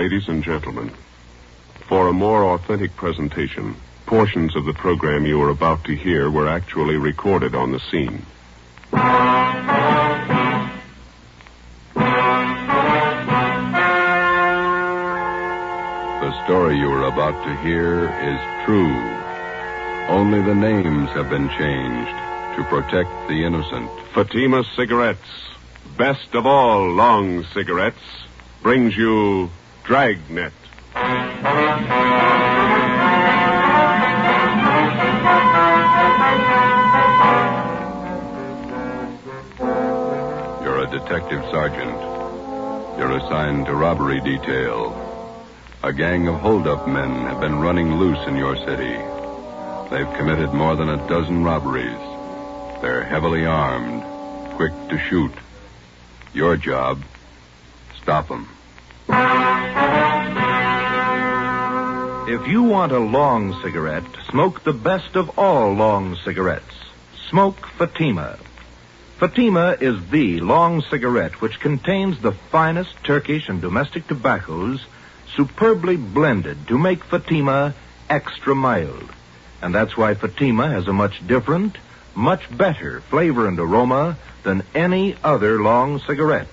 Ladies and gentlemen, for a more authentic presentation, portions of the program you are about to hear were actually recorded on the scene. The story you are about to hear is true. Only the names have been changed to protect the innocent. Fatima Cigarettes, best of all long cigarettes, brings you Dragnet. You're a detective sergeant. You're assigned to robbery detail. A gang of hold-up men have been running loose in your city. They've committed more than a dozen robberies. They're heavily armed, quick to shoot. Your job, stop them. If you want a long cigarette, smoke the best of all long cigarettes. Smoke Fatima. Fatima is the long cigarette which contains the finest Turkish and domestic tobaccos superbly blended to make Fatima extra mild. And that's why Fatima has a much different, much better flavor and aroma than any other long cigarette.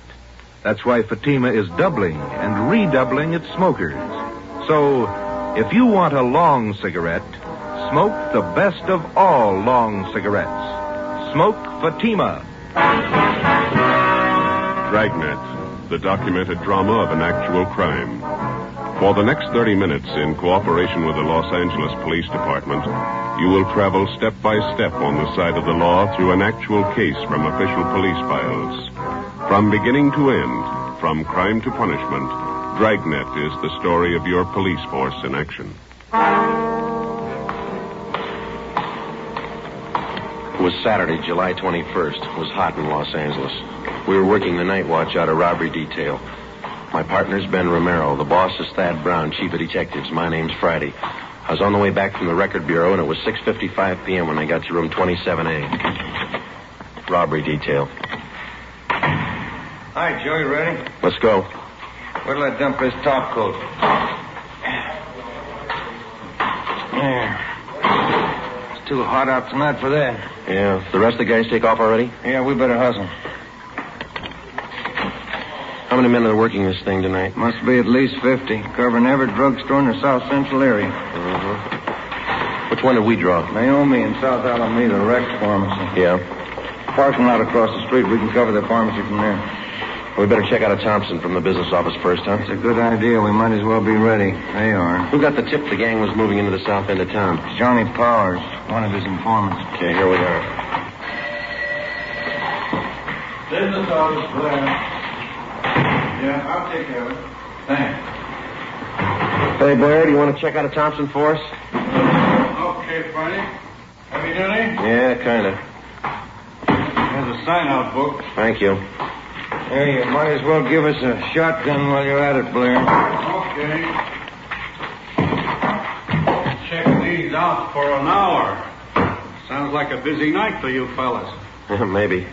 That's why Fatima is doubling and redoubling its smokers. So, if you want a long cigarette, smoke the best of all long cigarettes. Smoke Fatima. Dragnet, the documented drama of an actual crime. For the next 30 minutes, in cooperation with the Los Angeles Police Department, you will travel step by step on the side of the law through an actual case from official police files. From beginning to end, from crime to punishment, Dragnet is the story of your police force in action. It was Saturday, July 21st. It was hot in Los Angeles. We were working the night watch out of robbery detail. My partner's Ben Romero. The boss is Thad Brown, chief of detectives. My name's Friday. I was on the way back from the record bureau, and it was 6:55 p.m. when I got to room 27A. Robbery detail. Hi, Joe, you ready? Let's go. Where'll I dump this top coat? There. It's too hot out tonight for that. Yeah. The rest of the guys take off already? Yeah, we better hustle. How many men are working this thing tonight? Must be at least 50, covering every drugstore in the South Central area. Which one did we draw? Naomi in South Alameda, Rex Pharmacy. Yeah. Parking lot across the street. We can cover the pharmacy from there. We better check out a Thompson from the business office first, huh? It's a good idea. We might as well be ready. They are. Who got the tip the gang was moving into the south end of town? Johnny Powers, one of his informants. Okay, here we are. Business office, Blair. Yeah, I'll take care of it. Thanks. Hey, Blair, do you want to check out a Thompson for us? Okay, Friday. Heavy duty? Yeah, kind of. There's a sign-out book. Thank you. Hey, you might as well give us a shotgun while you're at it, Blair. Okay. Check these out for an hour. Sounds like a busy night for you fellas. Maybe.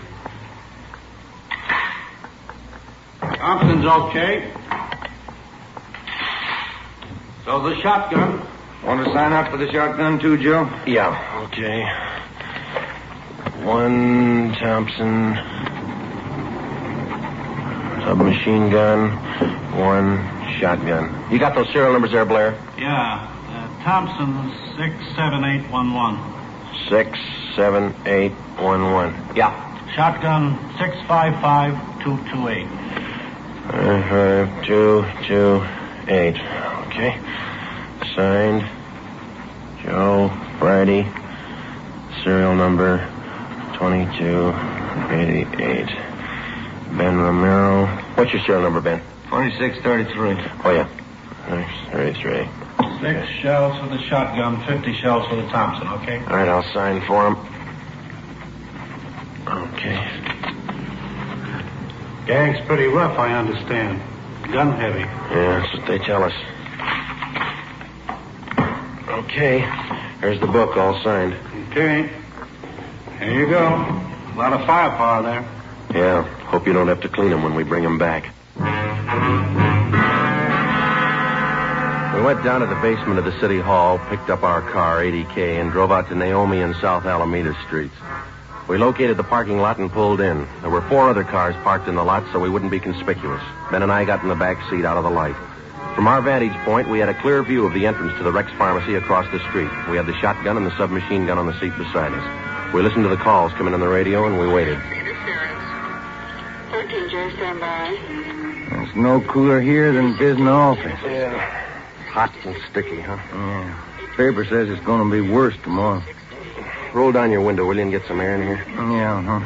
Thompson's okay. So the shotgun. Want to sign up for the shotgun too, Joe? Yeah, okay. One Thompson submachine gun, one shotgun. You got those serial numbers there, Blair? Yeah. Thompson 67811. 67811. Yeah. Shotgun 655228. 5228. Okay. Signed, Joe Friday. Serial number 2288. Ben Romero. What's your serial number, Ben? 2633. Oh, yeah. 33. 6 shells for the shotgun, 50 shells for the Thompson, okay? All right, I'll sign for him. Okay. Gang's pretty rough, I understand. Gun heavy. Yeah, that's what they tell us. Okay. Here's the book, all signed. Okay. Here you go. A lot of firepower there. Yeah. Hope you don't have to clean them when we bring them back. We went down to the basement of the city hall, picked up our car, 80K, and drove out to Naomi and South Alameda streets. We located the parking lot and pulled in. There were 4 other cars parked in the lot so we wouldn't be conspicuous. Ben and I got in the back seat out of the light. From our vantage point, we had a clear view of the entrance to the Rex Pharmacy across the street. We had the shotgun and the submachine gun on the seat beside us. We listened to the calls coming on the radio, and we waited. 13J, stand by. There's no cooler here than biz in the office. Yeah. Hot and sticky, huh? Yeah. Paper says it's going to be worse tomorrow. Roll down your window, will you, and get some air in here? Yeah, huh?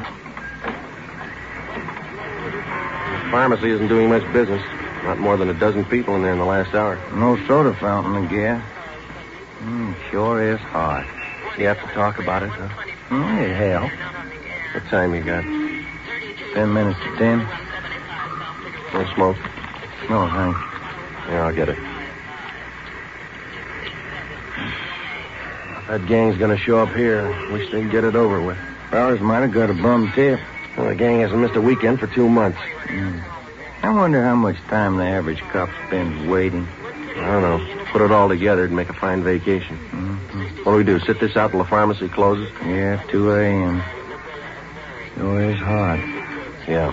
The pharmacy isn't doing much business. Not more than a dozen people in there in the last hour. No soda fountain, I guess. Sure is hot. You have to talk about it, huh? It helps. What time you got? 10 minutes to 10. No smoke? No, thanks. Yeah, I'll get it. That gang's gonna show up here. Wish they'd get it over with. Fellas might have got a bum tip. Well, the gang hasn't missed a weekend for 2 months. I wonder how much time the average cop spends waiting. I don't know. Put it all together and make a fine vacation. What do we do, sit this out till the pharmacy closes? Yeah, 2 a.m. Sure is hot. Yeah.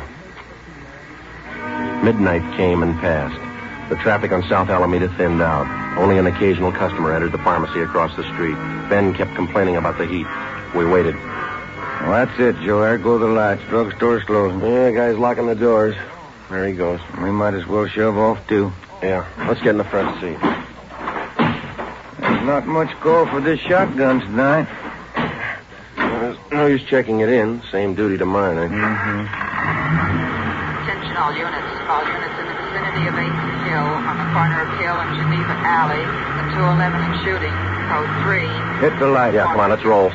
Midnight came and passed. The traffic on South Alameda thinned out. Only an occasional customer entered the pharmacy across the street. Ben kept complaining about the heat. We waited. Well, that's it, Joe. There go the lights. Drugstore's closing. Yeah, guy's locking the doors. There he goes. We might as well shove off, too. Yeah, let's get in the front seat. There's not much call for this shotgun tonight. There's no use checking it in. Same duty to mine, eh? Attention all units. All units in the vicinity of 8th Hill, on the corner of Hill and Geneva Alley, the 211 and shooting. Code 3. Hit the light. Yeah, come on, let's roll.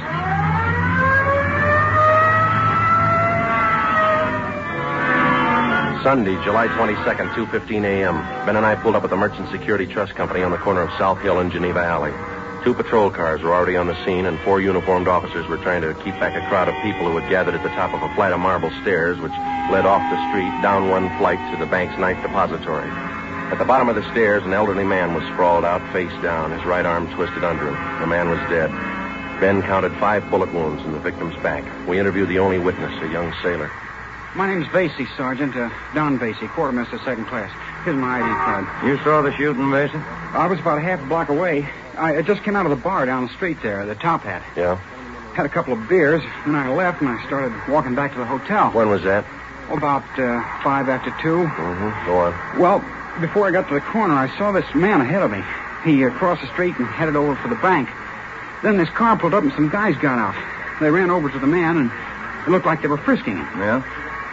Sunday, July 22nd, 2:15 a.m. Ben and I pulled up at the Merchant Security Trust Company on the corner of South Hill and Geneva Alley. 2 patrol cars were already on the scene, and 4 uniformed officers were trying to keep back a crowd of people who had gathered at the top of a flight of marble stairs which led off the street down one flight to the bank's ninth depository. At the bottom of the stairs, an elderly man was sprawled out face down, his right arm twisted under him. The man was dead. Ben counted 5 bullet wounds in the victim's back. We interviewed the only witness, a young sailor. My name's Vasey, Sergeant. Don Vasey, quartermaster, 2nd class. Here's my ID card. You saw the shooting, Vasey? I was about a half a block away. I just came out of the bar down the street there, the Top Hat. Yeah? Had a couple of beers, then I left and I started walking back to the hotel. When was that? About 5 after 2. Mm-hmm. Go on. Well, before I got to the corner, I saw this man ahead of me. He crossed the street and headed over for the bank. Then this car pulled up and some guys got out. They ran over to the man and it looked like they were frisking him. Yeah?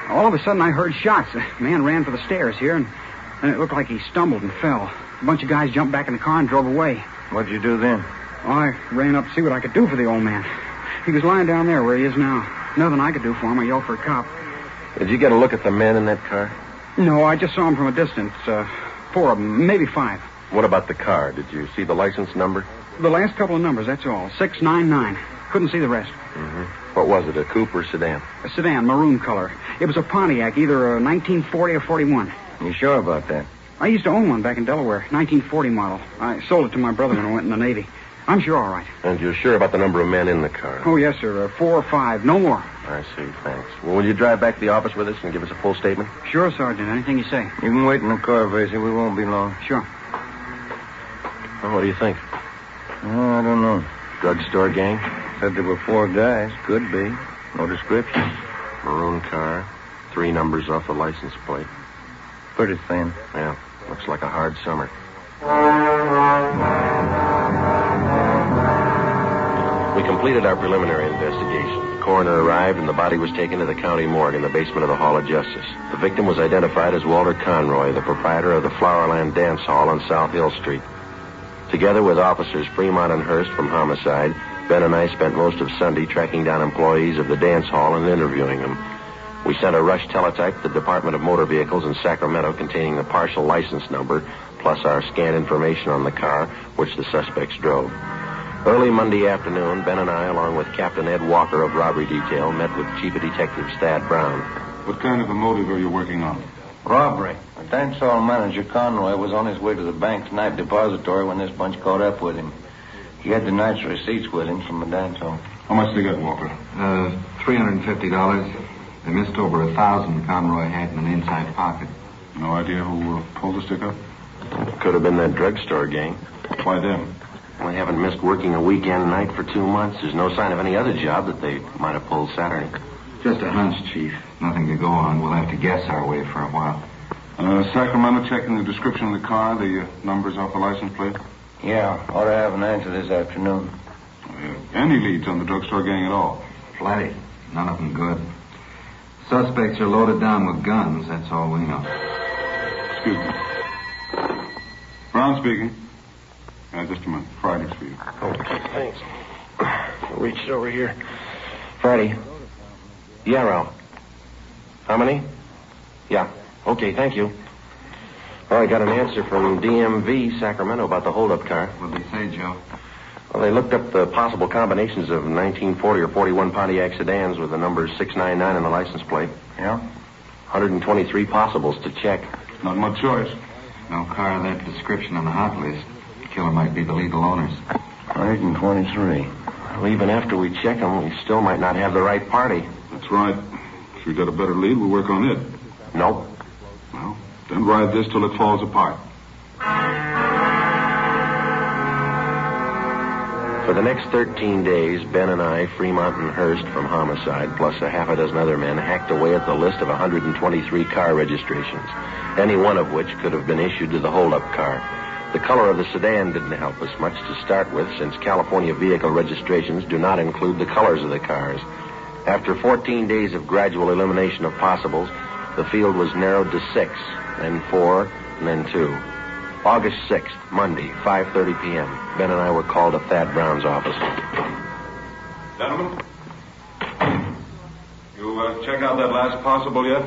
All of a sudden, I heard shots. The man ran for the stairs here, and it looked like he stumbled and fell. A bunch of guys jumped back in the car and drove away. What'd you do then? Well, I ran up to see what I could do for the old man. He was lying down there where he is now. Nothing I could do for him. I yelled for a cop. Did you get a look at the men in that car? No, I just saw him from a distance. 4 of them, maybe 5. What about the car? Did you see the license number? The last couple of numbers, that's all. 699. Couldn't see the rest. Mm-hmm. What was it, a coupe or sedan? A sedan, maroon color. It was a Pontiac, either a 1940 or 41. You sure about that? I used to own one back in Delaware, 1940 model. I sold it to my brother when I went in the Navy. I'm sure all right. And you're sure about the number of men in the car? Oh, yes, sir. 4 or 5, no more. I see, thanks. Well, will you drive back to the office with us and give us a full statement? Sure, Sergeant. Anything you say. You can wait in the car, Vasey. We won't be long. Sure. Well, what do you think? I don't know. Drugstore gang? Said there were 4 guys. Could be. No description. Maroon car. 3 numbers off the license plate. Pretty thin. Yeah, looks like a hard summer. We completed our preliminary investigation. The coroner arrived and the body was taken to the county morgue in the basement of the Hall of Justice. The victim was identified as Walter Conroy, the proprietor of the Flowerland Dance Hall on South Hill Street. Together with officers Fremont and Hurst from homicide, Ben and I spent most of Sunday tracking down employees of the dance hall and interviewing them. We sent a rush teletype to the Department of Motor Vehicles in Sacramento containing the partial license number, plus our scanned information on the car, which the suspects drove. Early Monday afternoon, Ben and I, along with Captain Ed Walker of Robbery Detail, met with Chief of Detectives Thad Brown. What kind of a motive are you working on? Robbery. The dance hall manager, Conroy, was on his way to the bank's night depository when this bunch caught up with him. He had the night's receipts with him from the dance hall. How much they got, Walker? $350. They missed over 1,000 Conroy had in an inside pocket. No idea who pulled the stick up? Could have been that drugstore gang. Why them? They haven't missed working a weekend night for 2 months. There's no sign of any other job that they might have pulled Saturday. Just a hunch, Chief. Nothing to go on. We'll have to guess our way for a while. Sacramento checking the description of the car, the numbers off the license plate? Yeah, ought to have an answer this afternoon. Any leads on the drugstore gang at all? Plenty. None of them good. Suspects are loaded down with guns. That's all we know. Excuse me. Brown speaking. Just a minute. Friday's for you. Okay, thanks. I'll reach it over here. Friday. Yeah, Ralph. How many? Yeah. Okay, thank you. Well, I got an answer from DMV, Sacramento, about the holdup car. What'd they say, Joe? Well, they looked up the possible combinations of 1940 or 41 Pontiac sedans with the number 699 in the license plate. Yeah? 123 possibles to check. Not much choice. No car of that description on the hot list. The killer might be the legal owners. 123. Well, even after we check them, we still might not have the right party. That's right. If we got a better lead, we'll work on it. Nope. Well, then ride this till it falls apart. For the next 13 days, Ben and I, Fremont and Hurst from homicide, plus a half a dozen other men, hacked away at the list of 123 car registrations, any one of which could have been issued to the holdup car. The color of the sedan didn't help us much to start with, since California vehicle registrations do not include the colors of the cars. After 14 days of gradual elimination of possibles, the field was narrowed to 6, then 4, and then 2. August 6th, Monday, 5:30 p.m. Ben and I were called to Thad Brown's office. Gentlemen, you check out that last possible yet?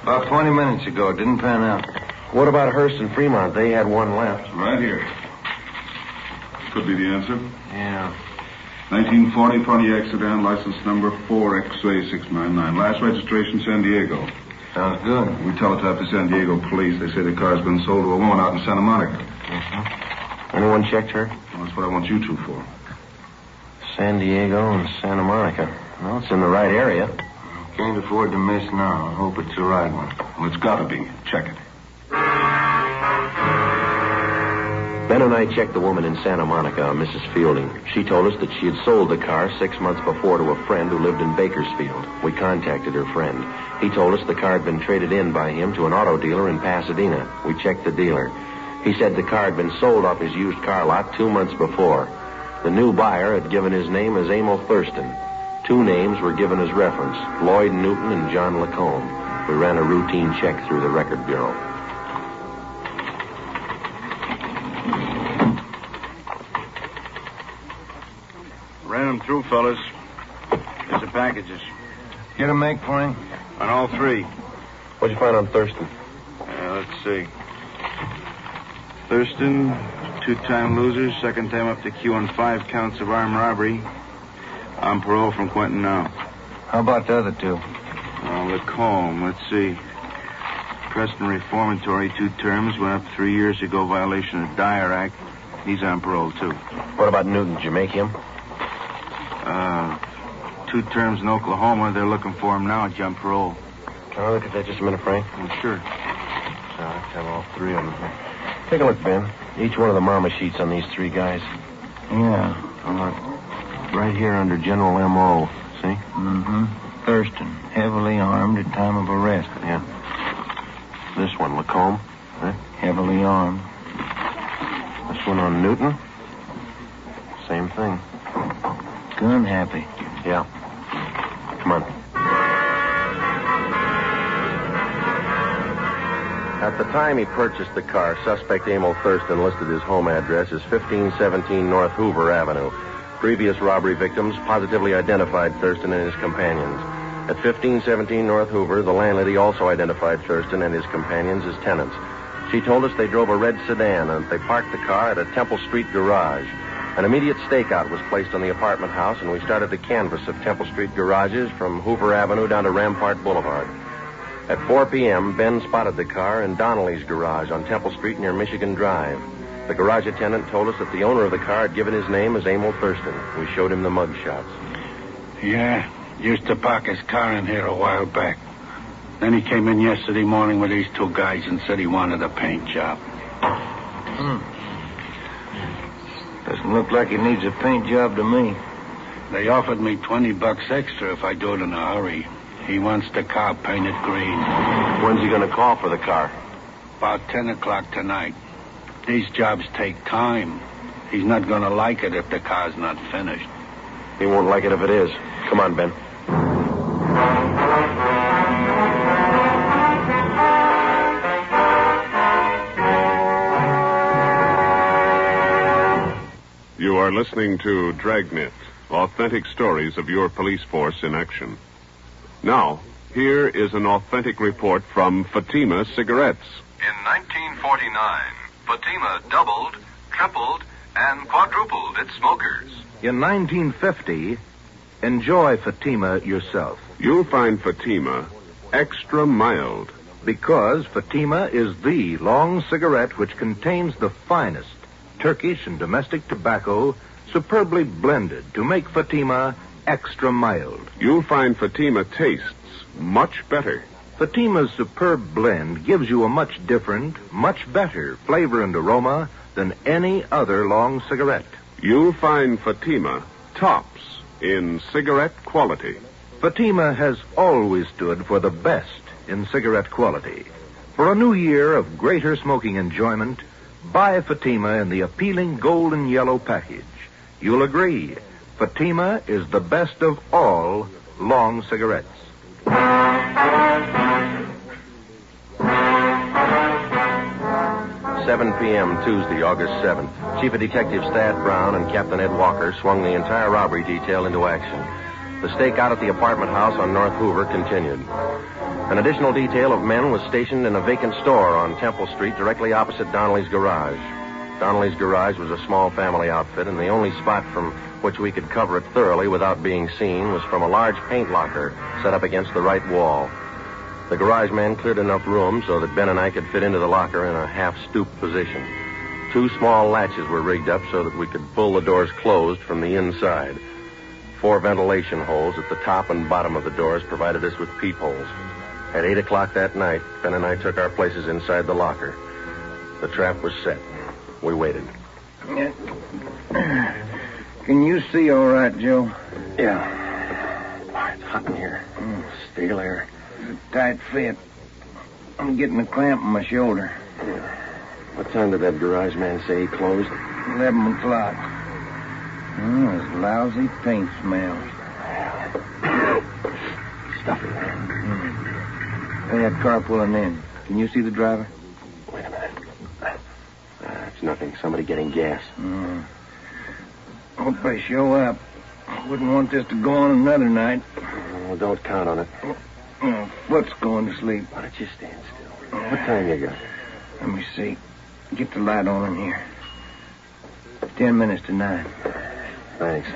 About 20 minutes ago. It didn't pan out. What about Hurst and Fremont? They had one left. Right here. Could be the answer. Yeah. 1940 Pontiac sedan, license number 4XA699. Last registration, San Diego. Sounds good. We teletyped to San Diego police. They say the car's been sold to a woman out in Santa Monica. Anyone checked her? Well, that's what I want you two for. San Diego and Santa Monica. Well, it's in the right area. Can't afford to miss now. I hope it's the right one. Well, it's got to be. Check it. Ben and I checked the woman in Santa Monica, Mrs. Fielding. She told us that she had sold the car 6 months before to a friend who lived in Bakersfield. We contacted her friend. He told us the car had been traded in by him to an auto dealer in Pasadena. We checked the dealer. He said the car had been sold off his used car lot 2 months before. The new buyer had given his name as Emil Thurston. 2 names were given as reference, Lloyd Newton and John Lacombe. We ran a routine check through the record bureau. Ran them through, fellas. Here's the packages. Get a make for him? On all 3. What'd you find on Thurston? Let's see. Thurston, 2-time loser, second time up to Q on 5 counts of armed robbery. On parole from Quentin now. How about the other 2? Lacombe, let's see. Preston Reformatory, 2 terms, went up 3 years ago, violation of Dyer Act. He's on parole, too. What about Newton? Did you make him? 2 terms in Oklahoma. They're looking for him now, jump parole. Can I look at that just a minute, Frank? Sure. I have all 3 of them here. Take a look, Ben. Each one of the mama sheets on these 3 guys. Yeah. Right here under General M.O., see? Mm-hmm. Thurston, heavily armed at time of arrest. Yeah. This one, Lacombe. Huh? Heavily armed. This one on Newton. Same thing. Gun happy. Yeah. Come on. At the time he purchased the car, suspect Emil Thurston listed his home address as 1517 North Hoover Avenue. Previous robbery victims positively identified Thurston and his companions. At 1517 North Hoover, the landlady also identified Thurston and his companions as tenants. She told us they drove a red sedan and they parked the car at a Temple Street garage. An immediate stakeout was placed on the apartment house, and we started to canvass of Temple Street garages from Hoover Avenue down to Rampart Boulevard. At 4 p.m., Ben spotted the car in Donnelly's garage on Temple Street near Michigan Drive. The garage attendant told us that the owner of the car had given his name as Emil Thurston. We showed him the mug shots. Yeah, used to park his car in here a while back. Then he came in yesterday morning with these two guys and said he wanted a paint job. Doesn't look like he needs a paint job to me. They offered me $20 extra if I do it in a hurry. He wants the car painted green. When's he going to call for the car? About 10 o'clock tonight. These jobs take time. He's not going to like it if the car's not finished. He won't like it if it is. Come on, Ben. You are listening to Dragnet, authentic stories of your police force in action. Now, here is an authentic report from Fatima Cigarettes. In 1949, Fatima doubled, tripled, and quadrupled its smokers. In 1950, enjoy Fatima yourself. You'll find Fatima extra mild. Because Fatima is the long cigarette which contains the finest Turkish and domestic tobacco superbly blended to make Fatima extra mild. You'll find Fatima tastes much better. Fatima's superb blend gives you a much different, much better flavor and aroma than any other long cigarette. You'll find Fatima tops in cigarette quality. Fatima has always stood for the best in cigarette quality. For a new year of greater smoking enjoyment, buy Fatima in the appealing golden yellow package. You'll agree, Fatima is the best of all long cigarettes. 7 p.m. Tuesday, August 7th. Chief of Detectives Thad Brown and Captain Ed Walker swung the entire robbery detail into action. The stakeout at the apartment house on North Hoover continued. An additional detail of men was stationed in a vacant store on Temple Street directly opposite Donnelly's garage. Donnelly's garage was a small family outfit, and the only spot from which we could cover it thoroughly without being seen was from a large paint locker set up against the right wall. The garage man cleared enough room so that Ben and I could fit into the locker in a half-stooped position. 2 small latches were rigged up so that we could pull the doors closed from the inside. 4 ventilation holes at the top and bottom of the doors provided us with peepholes. At 8 o'clock that night, Ben and I took our places inside the locker. The trap was set. We waited. Can you see all right, Joe? Yeah. It's hot in here. Stale air. It's a tight fit. I'm getting a cramp in my shoulder. Yeah. What time did that garage man say he closed? 11 o'clock. There's lousy paint smells. Stuffy, man. They had car pulling in. Can you see the driver? Wait a minute. It's nothing. Somebody getting gas. Hope they show up. Wouldn't want this to go on another night. Well, don't count on it. Foot's going to sleep. Why don't you stand still? What time you got? Let me see. Get the light on in here. 10 minutes to 9. Thanks.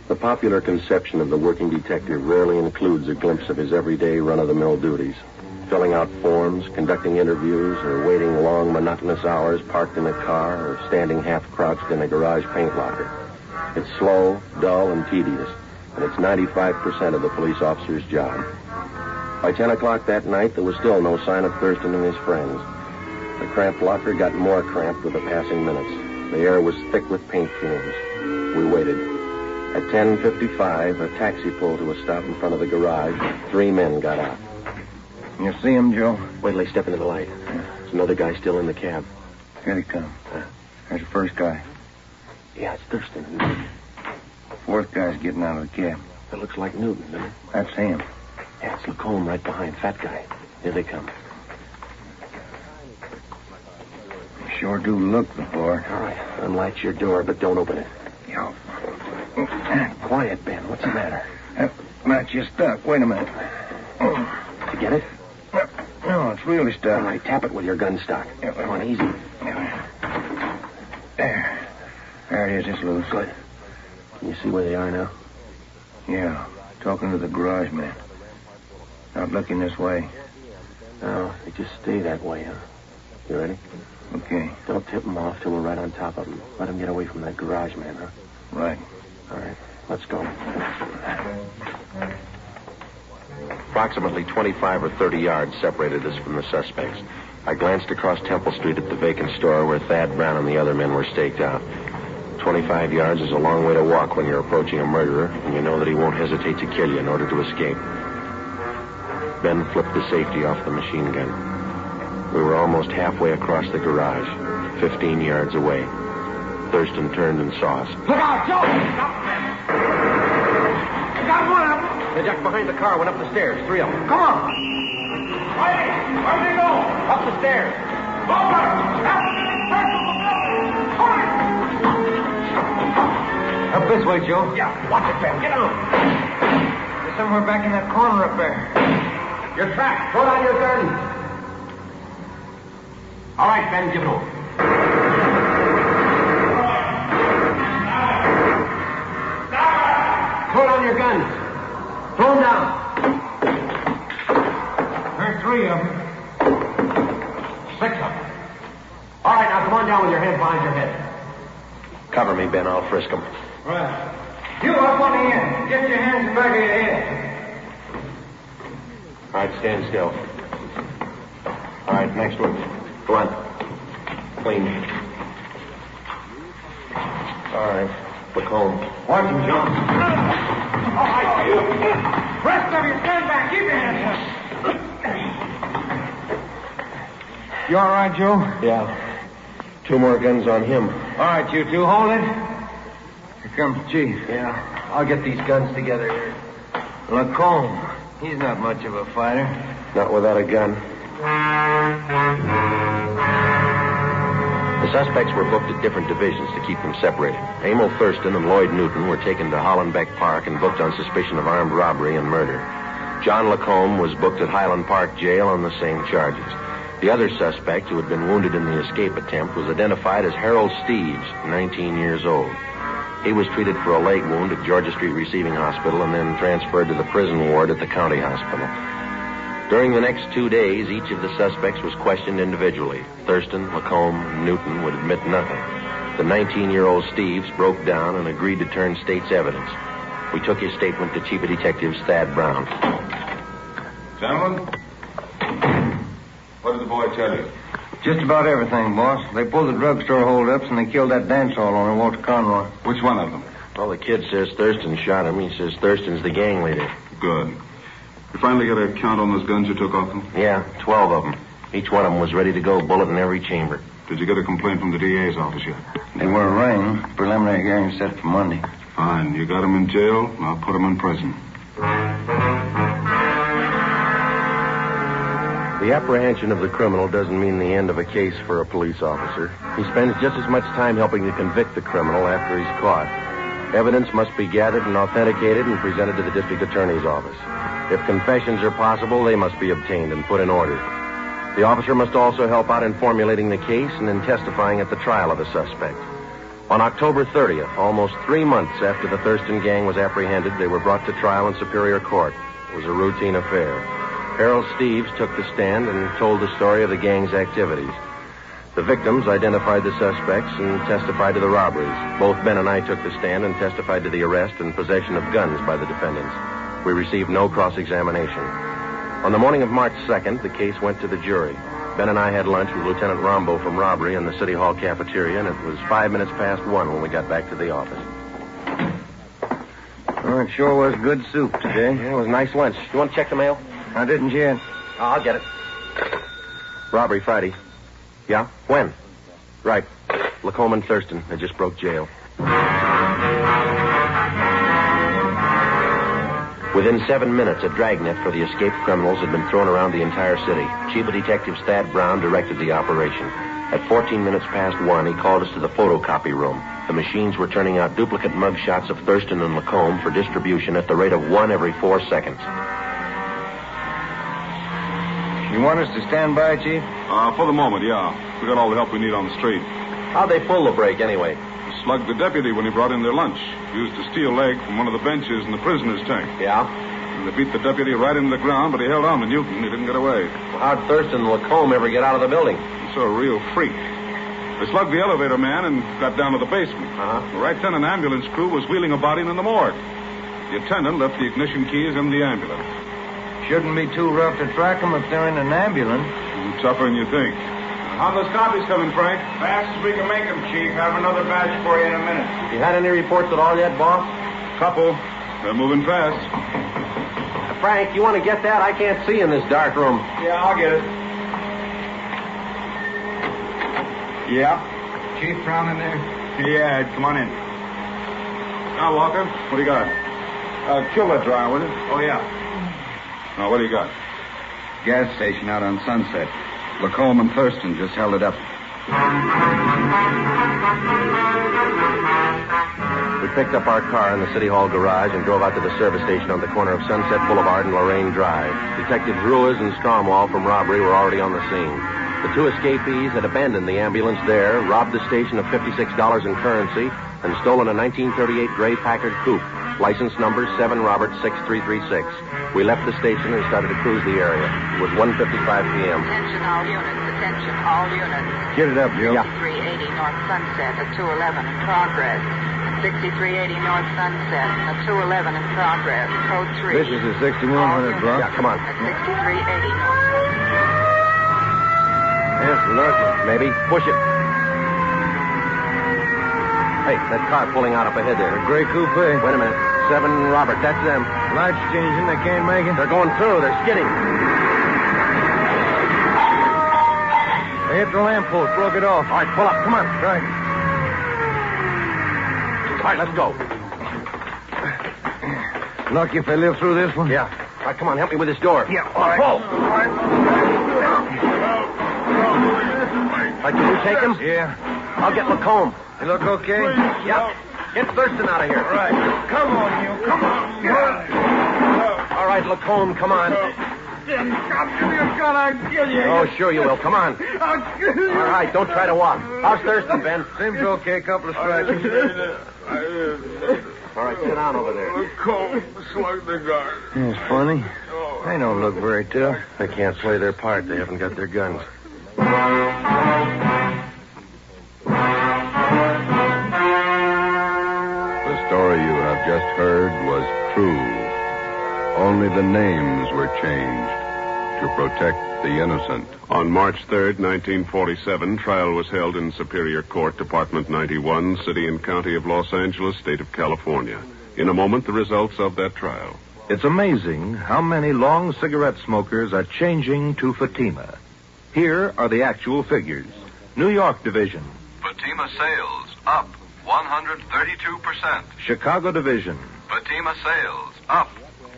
The popular conception of the working detective rarely includes a glimpse of his everyday run-of-the-mill duties. Filling out forms, conducting interviews, or waiting long, monotonous hours parked in a car or standing half-crouched in a garage paint locker. It's slow, dull, and tedious, and it's 95% of the police officer's job. By 10 o'clock that night, there was still no sign of Thurston and his friends. The cramped locker got more cramped with the passing minutes. The air was thick with paint fumes. We waited. At 10:55, a taxi pulled to a stop in front of the garage. 3 men got out. You see him, Joe? Wait till they step into the light. There's another guy still in the cab. Here they come. There's the first guy. Yeah, it's Thurston. Fourth guy's getting out of the cab. That looks like Newton, doesn't it? That's him. Yeah, it's Lacombe right behind. Fat guy. Here they come. You sure do look the part. All right. Unlatch your door, but don't open it. Yo. Quiet, Ben. What's the matter? That latch is stuck. Wait a minute. Did you get it? No, it's really stuck. All right, tap it with your gun stock. Come on, easy. There. There it is. It's loose. Good. Can you see where they are now? Yeah. Talking to the garage man. Stop looking this way. Now, they just stay that way, huh? You ready? Okay. Don't tip them off till we're right on top of them. Let them get away from that garage man, huh? Right. All right, let's go. Approximately 25 or 30 yards separated us from the suspects. I glanced across Temple Street at the vacant store where Thad Brown and the other men were staked out. 25 yards is a long way to walk when you're approaching a murderer, and you know that he won't hesitate to kill you in order to escape. Ben flipped the safety off the machine gun. We were almost halfway across the garage, 15 yards away. Thurston turned and saw us. Look out, Joe! Stop them! I got one of them! They ducked behind the car, went up the stairs, 3 of them. Come on! Where do they go? Up the stairs. Over! Up this way, Joe. Yeah, watch it, Ben. Get on. They're somewhere back in that corner up there. Your track. Throw down your gun. All right, Ben, give it over. Throw down your guns. Throw them down. There's 3 of them. 6 of them. All right, now come on down with your hands behind your head. Cover me, Ben. I'll frisk them. Right. You up on the end. Get your hands in the back of your head. All right, stand still. All right, next one. Go on. Clean. All right, look home. Watch him, John. All right, you. Rest of you, stand back. Keep your hands up. You all right, Joe? Yeah. 2 more guns on him. All right, you two, hold it. Here comes the chief. Yeah, I'll get these guns together here. Lacombe. He's not much of a fighter. Not without a gun. The suspects were booked at different divisions to keep them separated. Emil Thurston and Lloyd Newton were taken to Hollenbeck Park and booked on suspicion of armed robbery and murder. John Lacombe was booked at Highland Park Jail on the same charges. The other suspect, who had been wounded in the escape attempt, was identified as Harold Steves, 19 years old. He was treated for a leg wound at Georgia Street Receiving Hospital and then transferred to the prison ward at the county hospital. During the next 2 days, each of the suspects was questioned individually. Thurston, Lacombe, and Newton would admit nothing. The 19-year-old Steves broke down and agreed to turn state's evidence. We took his statement to Chief of Detectives Thad Brown. Gentlemen, what did the boy tell you? Just about everything, boss. They pulled the drugstore holdups and they killed that dance hall owner, Walter Conroy. Which one of them? Well, the kid says Thurston shot him. He says Thurston's the gang leader. Good. You finally got a count on those guns you took off them? Yeah, 12 of them. Each one of them was ready to go, bullet in every chamber. Did you get a complaint from the DA's office yet? They were arraigned. Preliminary hearing set for Monday. Fine. You got them in jail, I'll put them in prison. The apprehension of the criminal doesn't mean the end of a case for a police officer. He spends just as much time helping to convict the criminal after he's caught. Evidence must be gathered and authenticated and presented to the district attorney's office. If confessions are possible, they must be obtained and put in order. The officer must also help out in formulating the case and in testifying at the trial of the suspect. On October 30th, almost 3 months after the Thurston gang was apprehended, they were brought to trial in Superior Court. It was a routine affair. Harold Steves took the stand and told the story of the gang's activities. The victims identified the suspects and testified to the robberies. Both Ben and I took the stand and testified to the arrest and possession of guns by the defendants. We received no cross-examination. On the morning of March 2nd, the case went to the jury. Ben and I had lunch with Lieutenant Rombo from robbery in the City Hall cafeteria, and it was 5 minutes past 1 when we got back to the office. Oh, it sure was good soup today. Yeah, it was a nice lunch. You want to check the mail? I didn't yet. Oh, I'll get it. Robbery Friday. Yeah? When? Right. Lacombe and Thurston. They just broke jail. Within 7 minutes, a dragnet for the escaped criminals had been thrown around the entire city. Chief of Detectives Thad Brown directed the operation. At 14 minutes past 1, he called us to the photocopy room. The machines were turning out duplicate mugshots of Thurston and Lacombe for distribution at the rate of 1 every 4 seconds. You want us to stand by, Chief? For the moment, yeah. We got all the help we need on the street. How'd they pull the break, anyway? Slugged the deputy when he brought in their lunch. Used a steel leg from one of the benches in the prisoner's tank. Yeah? They beat the deputy right into the ground, but he held on to Newton. He didn't get away. How'd Thurston and Lacombe ever get out of the building? He's a real freak. They slugged the elevator man and got down to the basement. The right then, an ambulance crew was wheeling a body into the morgue. The attendant left the ignition keys in the ambulance. Shouldn't be too rough to track them if they're in an ambulance. Tougher than you think. How those copies coming, Frank? Fast as we can make them, Chief. Have another batch for you in a minute. You had any reports at all yet, boss? Couple. They're moving fast. Frank, you want to get that? I can't see in this dark room. Yeah, I'll get it. Yeah? Chief Brown in there? Yeah, come on in. Now, Walker, what do you got? Kill that dryer, will you? Oh, yeah. Now, what do you got? Gas station out on Sunset. Lacombe and Thurston just held it up. We picked up our car in the City Hall garage and drove out to the service station on the corner of Sunset Boulevard and Lorraine Drive. Detectives Ruiz and Stromwall from robbery were already on the scene. The two escapees had abandoned the ambulance there, robbed the station of $56 in currency, and stolen a 1938 gray Packard coupe, license number 7 Robert 6336. We left the station and started to cruise the area. It was 1:55 p.m. Attention all units. Attention all units. Get it up, Joe. Yeah. 6380 North Sunset at 211 in progress. 6380 North Sunset at 211 in progress. Code 3. This is the 6100 block. Yeah, come on. At 6380 North Sunset. Yes, look. Maybe. Push it. Hey, that car pulling out up ahead there. A gray coupe. Wait a minute. 7 Robert, that's them. Lights changing. They can't make it. They're going through. They're skidding. They hit the lamppost. Broke it off. All right, pull up. Come on. Right. All right, let's go. Lucky if they live through this one. Yeah. All right, come on. Help me with this door. Yeah, all right. Pull. All right, can you take him? Yeah. I'll get Lacombe. You look okay? Yeah. Get Thurston out of here. Right. Come on, you. Come on. All right, Lacombe, come on. I'll give you a gun. I'll kill you. Oh, sure you will. Come on. I'll kill you. All right, don't try to walk. How's Thurston, Ben? Seems okay. Couple of scratches. All right, sit down over there. Lacombe slugged the guard. It's funny. They don't look very tough. They can't play their part. They haven't got their guns. The story you have just heard was true. Only the names were changed to protect the innocent. On March 3rd, 1947, trial was held in Superior Court, Department 91, City and County of Los Angeles, State of California. In a moment, the results of that trial. It's amazing how many long cigarette smokers are changing to Fatima. Here are the actual figures. New York Division. Fatima sales up 132%. Chicago Division. Fatima sales up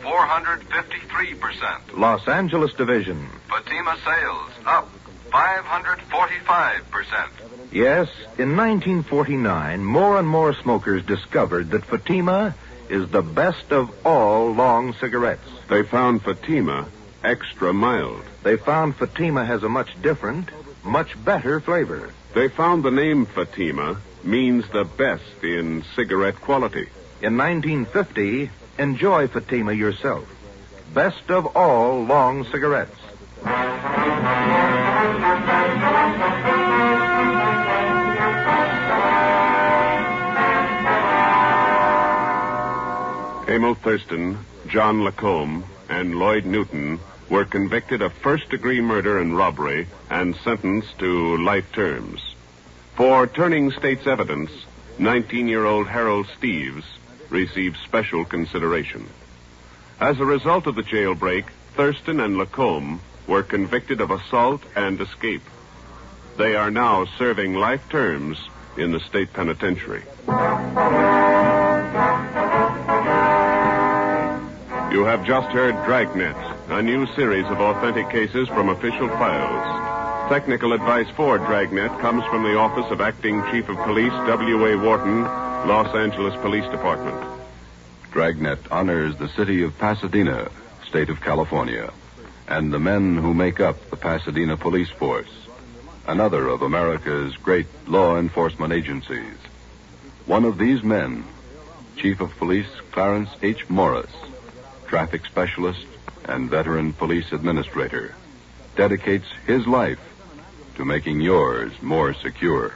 453%. Los Angeles Division. Fatima sales up 545%. Yes, in 1949, more and more smokers discovered that Fatima is the best of all long cigarettes. They found Fatima extra mild. They found Fatima has a much different, much better flavor. They found the name Fatima means the best in cigarette quality. In 1950, enjoy Fatima yourself. Best of all long cigarettes. Emil Thurston, John Lacombe, and Lloyd Newton were convicted of first-degree murder and robbery and sentenced to life terms. For turning state's evidence, 19-year-old Harold Steves received special consideration. As a result of the jailbreak, Thurston and Lacombe were convicted of assault and escape. They are now serving life terms in the state penitentiary. You have just heard Dragnet, a new series of authentic cases from official files. Technical advice for Dragnet comes from the Office of Acting Chief of Police W.A. Wharton, Los Angeles Police Department. Dragnet honors the city of Pasadena, state of California, and the men who make up the Pasadena Police Force, another of America's great law enforcement agencies. One of these men, Chief of Police Clarence H. Morris, traffic specialist and veteran police administrator, dedicates his life to making yours more secure.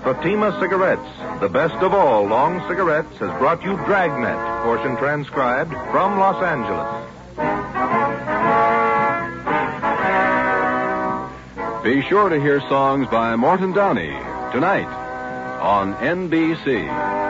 Fatima Cigarettes, the best of all long cigarettes, has brought you Dragnet, portion transcribed from Los Angeles. Be sure to hear songs by Morton Downey tonight on NBC.